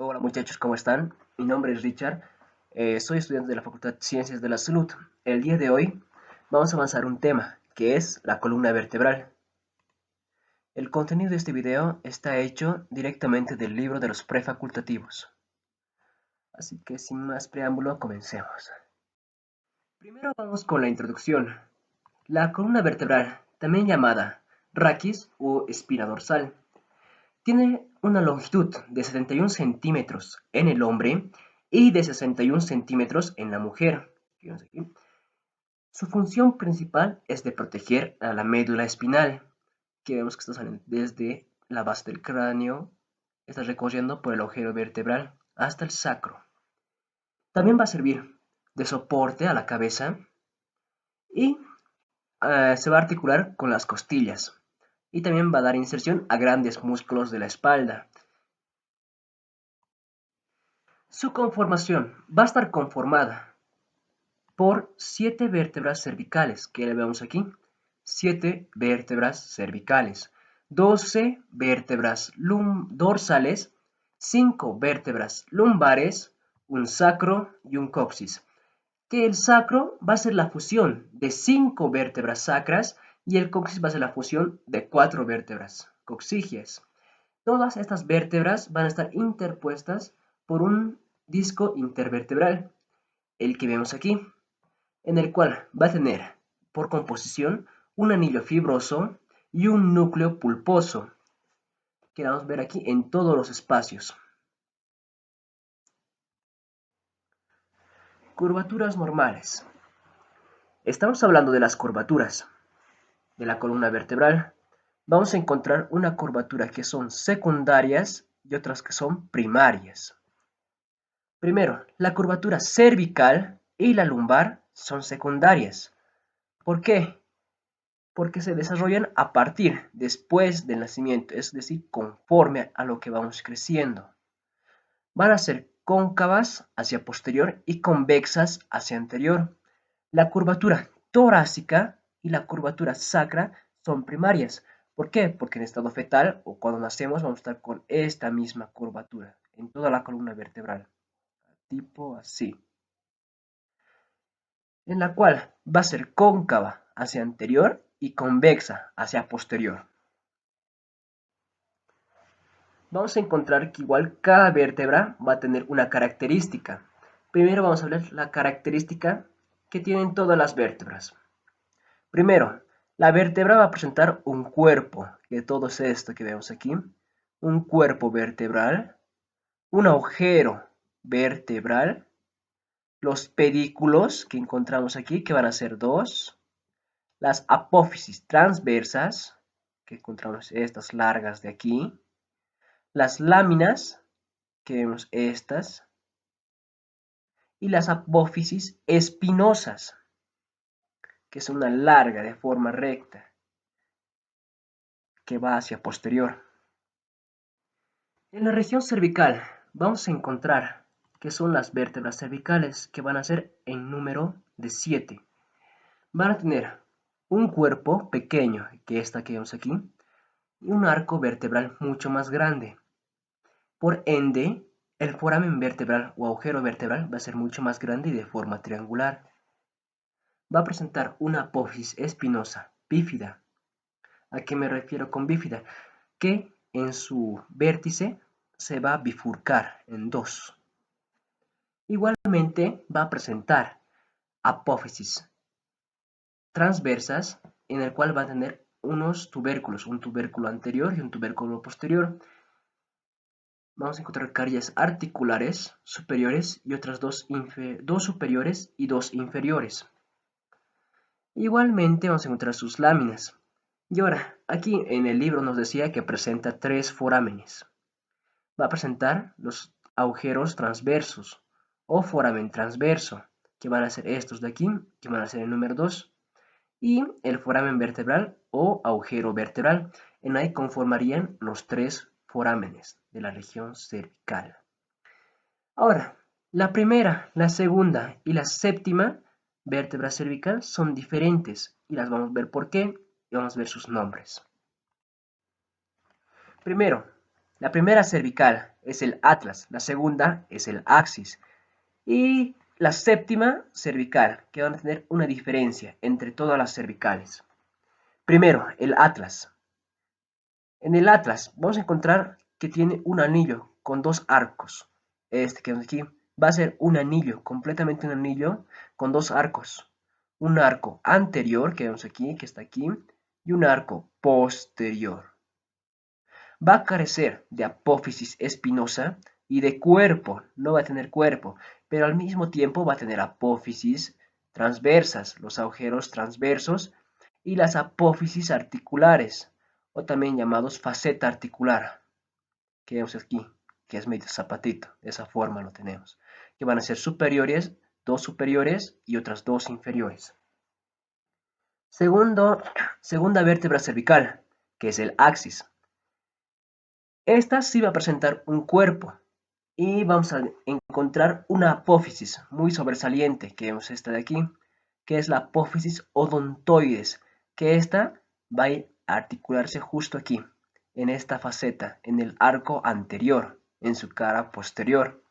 Hola muchachos, ¿cómo están? Mi nombre es Richard, soy estudiante de la Facultad de Ciencias de la Salud. El día de hoy vamos a avanzar un tema que es la columna vertebral. El contenido de este video está hecho directamente del libro de los prefacultativos. Así que sin más preámbulo, comencemos. Primero vamos con la introducción. La columna vertebral, también llamada raquis o espina dorsal, tiene una longitud de 71 centímetros en el hombre y de 61 centímetros en la mujer. Su función principal es de proteger a la médula espinal, que vemos que está saliendo desde la base del cráneo, está recorriendo por el agujero vertebral hasta el sacro. También va a servir de soporte a la cabeza y se va a articular con las costillas. Y también va a dar inserción a grandes músculos de la espalda. Su conformación va a estar conformada por 7 vértebras cervicales, que le vemos aquí, 7 vértebras cervicales, 12 vértebras dorsales, 5 vértebras lumbares, un sacro y un coxis. Que el sacro va a ser la fusión de 5 vértebras sacras y el coxis va a ser la fusión de 4 vértebras coxígeas. Todas estas vértebras van a estar interpuestas por un disco intervertebral, el que vemos aquí, en el cual va a tener por composición un anillo fibroso y un núcleo pulposo, que vamos a ver aquí en todos los espacios. Curvaturas normales. Estamos hablando de las curvaturas de la columna vertebral. Vamos a encontrar una curvatura que son secundarias y otras que son primarias. Primero, la curvatura cervical y la lumbar son secundarias. ¿Por qué? Porque se desarrollan a partir, después del nacimiento, es decir, conforme a lo que vamos creciendo. Van a ser cóncavas hacia posterior y convexas hacia anterior. La curvatura torácica y la curvatura sacra son primarias. ¿Por qué? Porque en estado fetal o cuando nacemos vamos a estar con esta misma curvatura en toda la columna vertebral. Tipo así. En la cual va a ser cóncava hacia anterior y convexa hacia posterior. Vamos a encontrar que igual cada vértebra va a tener una característica. Primero vamos a ver la característica que tienen todas las vértebras. Primero, la vértebra va a presentar un cuerpo, que todo es esto que vemos aquí, un cuerpo vertebral, un agujero vertebral, los pedículos que encontramos aquí, que van a ser dos, las apófisis transversas, que encontramos estas largas de aquí, las láminas, que vemos estas, y las apófisis espinosas, que es una larga de forma recta, que va hacia posterior. En la región cervical vamos a encontrar que son las vértebras cervicales, que van a ser en número de 7. Van a tener un cuerpo pequeño, que esta que vemos aquí, y un arco vertebral mucho más grande. Por ende, el foramen vertebral o agujero vertebral va a ser mucho más grande y de forma triangular. Va a presentar una apófisis espinosa bífida. ¿A qué me refiero con bífida? Que en su vértice se va a bifurcar en dos. Igualmente va a presentar apófisis transversas en el cual va a tener unos tubérculos, un tubérculo anterior y un tubérculo posterior. Vamos a encontrar carillas articulares superiores y otras dos superiores y dos inferiores. Igualmente vamos a encontrar sus láminas. Y ahora, aquí en el libro nos decía que presenta 3 forámenes. Va a presentar los agujeros transversos o foramen transverso, que van a ser estos de aquí, que van a ser el número 2, y el foramen vertebral o agujero vertebral. En ahí conformarían los 3 forámenes de la región cervical. Ahora, la primera, la segunda y la séptima vértebra cervical son diferentes y las vamos a ver por qué y vamos a ver sus nombres. Primero, La primera cervical es el atlas, la segunda es el axis y la séptima cervical, que van a tener una diferencia entre todas las cervicales. Primero, el atlas. En el atlas vamos a encontrar que tiene un anillo con dos arcos. Este que vemos aquí va a ser un anillo, completamente un anillo con dos arcos. Un arco anterior, que vemos aquí, que está aquí, y un arco posterior. Va a carecer de apófisis espinosa y de cuerpo, no va a tener cuerpo, pero al mismo tiempo va a tener apófisis transversas, los agujeros transversos y las apófisis articulares, o también llamados faceta articular, que vemos aquí, que es medio zapatito, de esa forma lo tenemos, que van a ser superiores, dos superiores y otras dos inferiores. Segunda vértebra cervical, que es el axis. Esta sí va a presentar un cuerpo y vamos a encontrar una apófisis muy sobresaliente, que vemos esta de aquí, que es la apófisis odontoides, que esta va a articularse justo aquí, en esta faceta, en el arco anterior, en su cara posterior.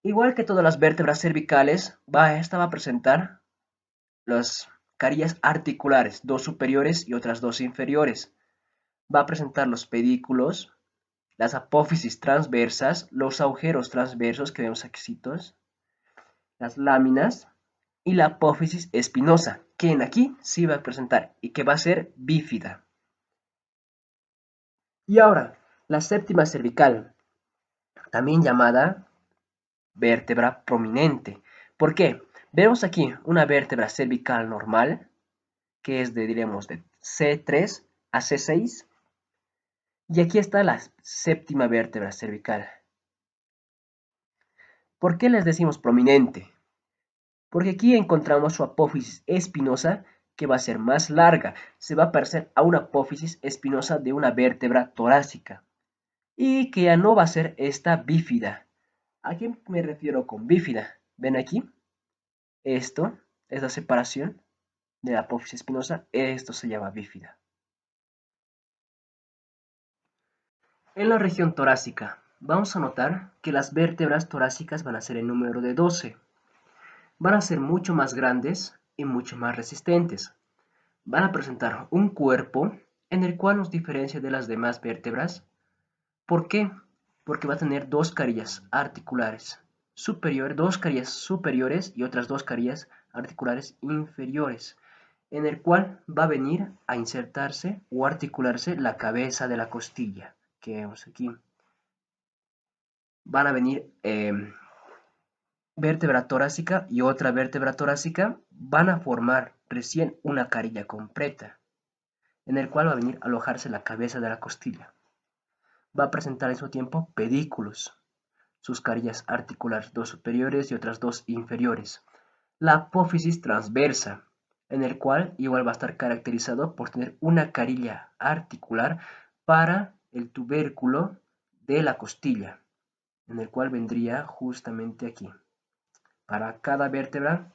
Igual que todas las vértebras cervicales, esta va a presentar las carillas articulares, dos superiores y otras dos inferiores. Va a presentar los pedículos, las apófisis transversas, los agujeros transversos que vemos aquí, las láminas y la apófisis espinosa, que en aquí sí va a presentar y que va a ser bífida. Y ahora, la séptima cervical, también llamada vértebra prominente. ¿Por qué? Vemos aquí una vértebra cervical normal, que es diremos, de C3 a C6. Y aquí está la séptima vértebra cervical. ¿Por qué les decimos prominente? Porque aquí encontramos su apófisis espinosa, que va a ser más larga. Se va a parecer a una apófisis espinosa de una vértebra torácica. Y que ya no va a ser esta bífida. ¿A qué me refiero con bífida? ¿Ven aquí? Esto es la separación de la apófisis espinosa. Esto se llama bífida. En la región torácica, vamos a notar que las vértebras torácicas van a ser en número de 12. Van a ser mucho más grandes y mucho más resistentes. Van a presentar un cuerpo en el cual nos diferencia de las demás vértebras. ¿Por qué? Porque va a tener dos carillas articulares superiores, dos carillas superiores y otras dos carillas articulares inferiores, en el cual va a venir a insertarse o articularse la cabeza de la costilla, que vemos aquí. Van a venir vértebra torácica y otra vértebra torácica, van a formar recién una carilla completa, en el cual va a venir a alojarse la cabeza de la costilla. Va a presentar al mismo tiempo pedículos, sus carillas articulares, dos superiores y otras dos inferiores. La apófisis transversa, en el cual igual va a estar caracterizado por tener una carilla articular para el tubérculo de la costilla, en el cual vendría justamente aquí. Para cada vértebra,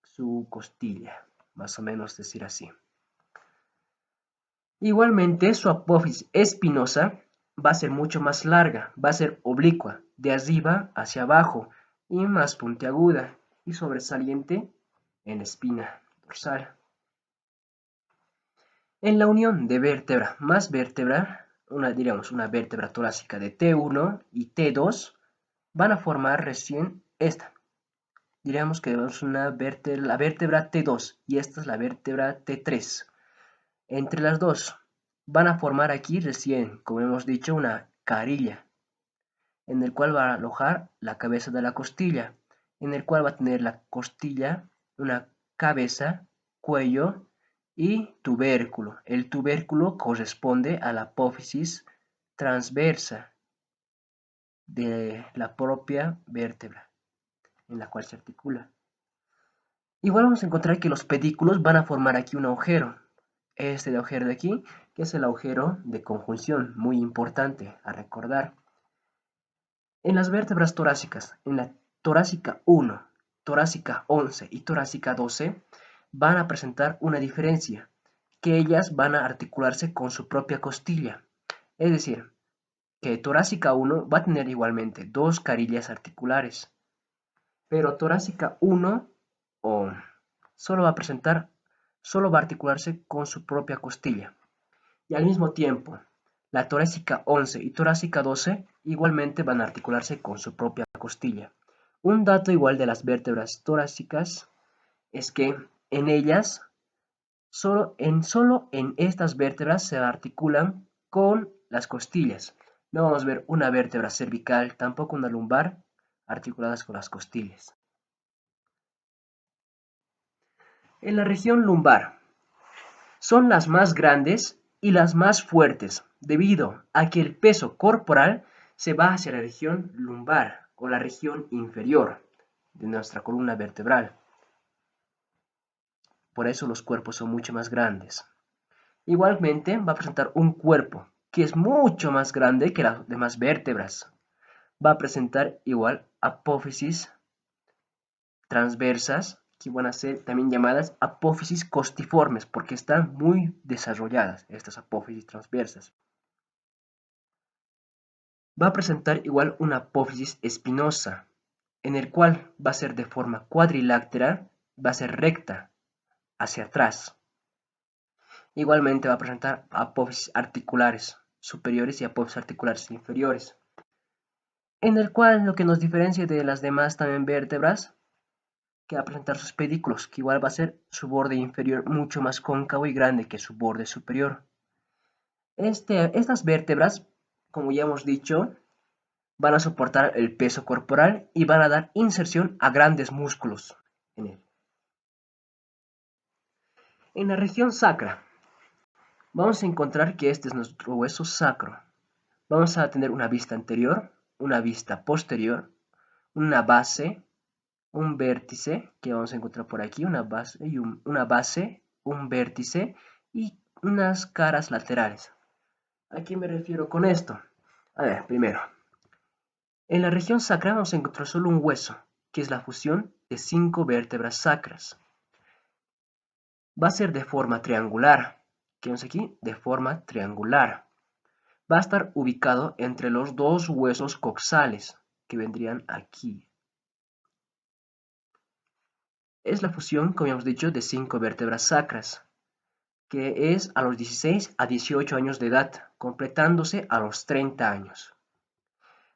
su costilla, más o menos decir así. Igualmente, su apófisis espinosa va a ser mucho más larga, va a ser oblicua, de arriba hacia abajo, y más puntiaguda y sobresaliente en la espina dorsal. En la unión de vértebra más vértebra, diríamos una vértebra torácica de T1 y T2, van a formar recién esta. Diríamos que es la vértebra T2 y esta es la vértebra T3. Entre las dos van a formar aquí recién, como hemos dicho, una carilla, en el cual va a alojar la cabeza de la costilla, en el cual va a tener la costilla una cabeza, cuello y tubérculo. El tubérculo corresponde a la apófisis transversa de la propia vértebra en la cual se articula. Igual vamos a encontrar que los pedículos van a formar aquí un agujero. Este de agujero de aquí, que es el agujero de conjunción, muy importante a recordar. En las vértebras torácicas, en la torácica 1, torácica 11 y torácica 12, van a presentar una diferencia, que ellas van a articularse con su propia costilla. Es decir, que torácica 1 va a tener igualmente dos carillas articulares, pero torácica 1 o solo va a presentar, solo va a articularse con su propia costilla. Y al mismo tiempo, la torácica 11 y torácica 12 igualmente van a articularse con su propia costilla. Un dato igual de las vértebras torácicas es que en ellas, solo en estas vértebras se articulan con las costillas. No vamos a ver una vértebra cervical, tampoco una lumbar, articuladas con las costillas. En la región lumbar, son las más grandes y las más fuertes, debido a que el peso corporal se va hacia la región lumbar o la región inferior de nuestra columna vertebral. Por eso los cuerpos son mucho más grandes. Igualmente va a presentar un cuerpo que es mucho más grande que las demás vértebras. Va a presentar igual apófisis transversas, que van a ser también llamadas apófisis costiformes, porque están muy desarrolladas estas apófisis transversas. Va a presentar igual una apófisis espinosa, en el cual va a ser de forma cuadriláteral, va a ser recta hacia atrás. Igualmente va a presentar apófisis articulares superiores y apófisis articulares inferiores, en el cual lo que nos diferencia de las demás también vértebras, que va a presentar sus pedículos, que igual va a ser su borde inferior mucho más cóncavo y grande que su borde superior. Estas vértebras, como ya hemos dicho, van a soportar el peso corporal y van a dar inserción a grandes músculos en él. En la región sacra, vamos a encontrar que este es nuestro hueso sacro. Vamos a tener una vista anterior, una vista posterior, una base, un vértice, que vamos a encontrar por aquí, una base, un vértice y unas caras laterales. ¿A qué me refiero con esto? A ver, primero, en la región sacra vamos a encontrar solo un hueso, que es la fusión de 5 vértebras sacras. Va a ser de forma triangular, que vemos aquí, de forma triangular. Va a estar ubicado entre los dos huesos coxales, que vendrían aquí. Es la fusión, como hemos dicho, de 5 vértebras sacras, que es a los 16 a 18 años de edad, completándose a los 30 años.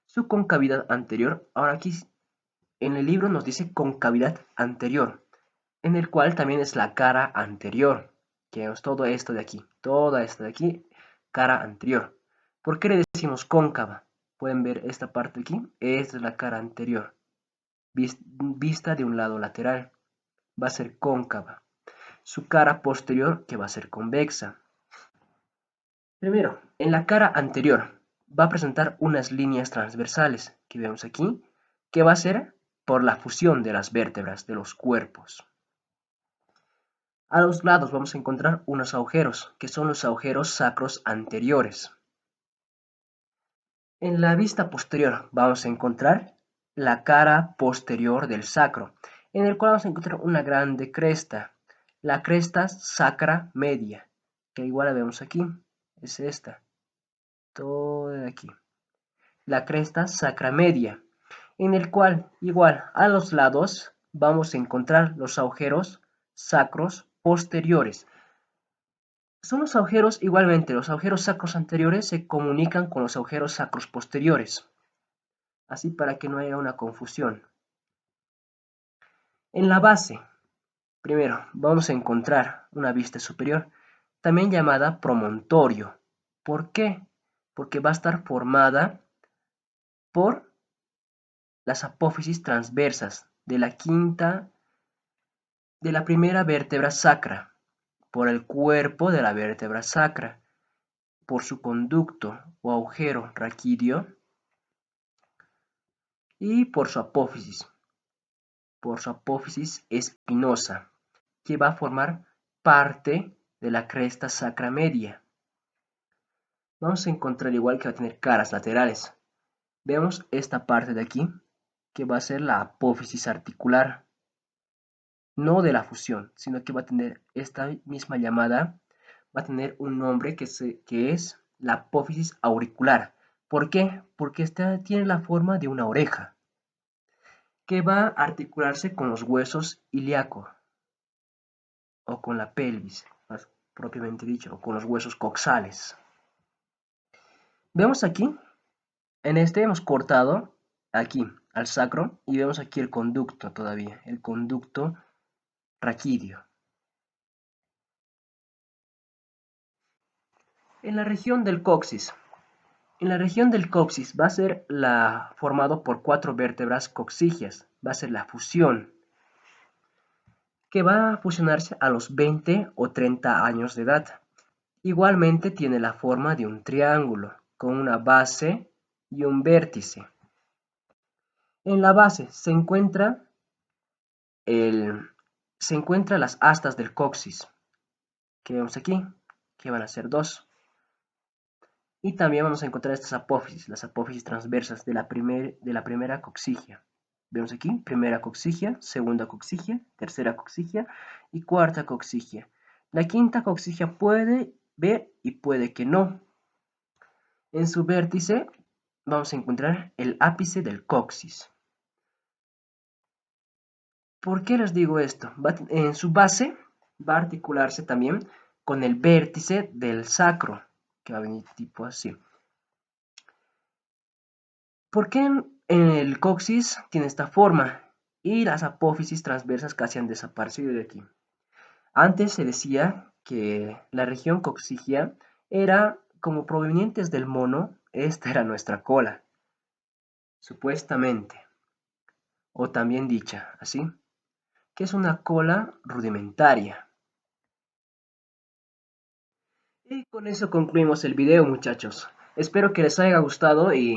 Su concavidad anterior, ahora aquí en el libro nos dice concavidad anterior, en el cual también es la cara anterior, que es todo esto de aquí, toda esta de aquí, cara anterior. ¿Por qué le decimos cóncava? Pueden ver esta parte de aquí, esta es la cara anterior, vista de un lado lateral, va a ser cóncava. Su cara posterior, que va a ser convexa. Primero, en la cara anterior va a presentar unas líneas transversales que vemos aquí, que va a ser por la fusión de las vértebras de los cuerpos. A los lados vamos a encontrar unos agujeros, que son los agujeros sacros anteriores. En la vista posterior vamos a encontrar la cara posterior del sacro, en el cual vamos a encontrar una grande cresta, la cresta sacra media, que igual la vemos aquí, es esta, toda de aquí. La cresta sacra media, en el cual igual a los lados vamos a encontrar los agujeros sacros posteriores. Son los agujeros, igualmente, los agujeros sacros anteriores se comunican con los agujeros sacros posteriores, así para que no haya una confusión. En la base, primero, vamos a encontrar una vista superior, también llamada promontorio. ¿Por qué? Porque va a estar formada por las apófisis transversas de la primera vértebra sacra, por el cuerpo de la vértebra sacra, por su conducto o agujero raquídeo y por su apófisis espinosa, que va a formar parte de la cresta sacra media. Vamos a encontrar igual que va a tener caras laterales. Vemos esta parte de aquí, que va a ser la apófisis articular, no de la fusión, sino que va a tener esta misma llamada, va a tener un nombre que es la apófisis auricular, ¿Por qué? Porque tiene la forma de una oreja, que va a articularse con los huesos ilíacos, o con la pelvis, más propiamente dicho, o con los huesos coxales. Vemos aquí, en este hemos cortado aquí al sacro y vemos aquí el conducto todavía, el conducto raquídeo. En la región del coxis. En la región del coxis va a ser formado por 4 vértebras coxígeas. Va a ser la fusión, que va a fusionarse a los 20 o 30 años de edad. Igualmente tiene la forma de un triángulo, con una base y un vértice. En la base se encuentran las astas del coxis, que vemos aquí, que van a ser 2. Y también vamos a encontrar estas apófisis, las apófisis transversas de la primera coxigia. Vemos aquí, primera coxigia, segunda coxigia, tercera coxigia y cuarta coxigia. La quinta coxigia puede ver y puede que no. En su vértice vamos a encontrar el ápice del coxis. ¿Por qué les digo esto? En su base va a articularse también con el vértice del sacro, que va a venir tipo así. ¿Por qué el coxis tiene esta forma y las apófisis transversas casi han desaparecido de aquí? Antes se decía que la región coxigia era como provenientes del mono, esta era nuestra cola, supuestamente, o también dicha así, que es una cola rudimentaria. Y con eso concluimos el video, muchachos. Espero que les haya gustado y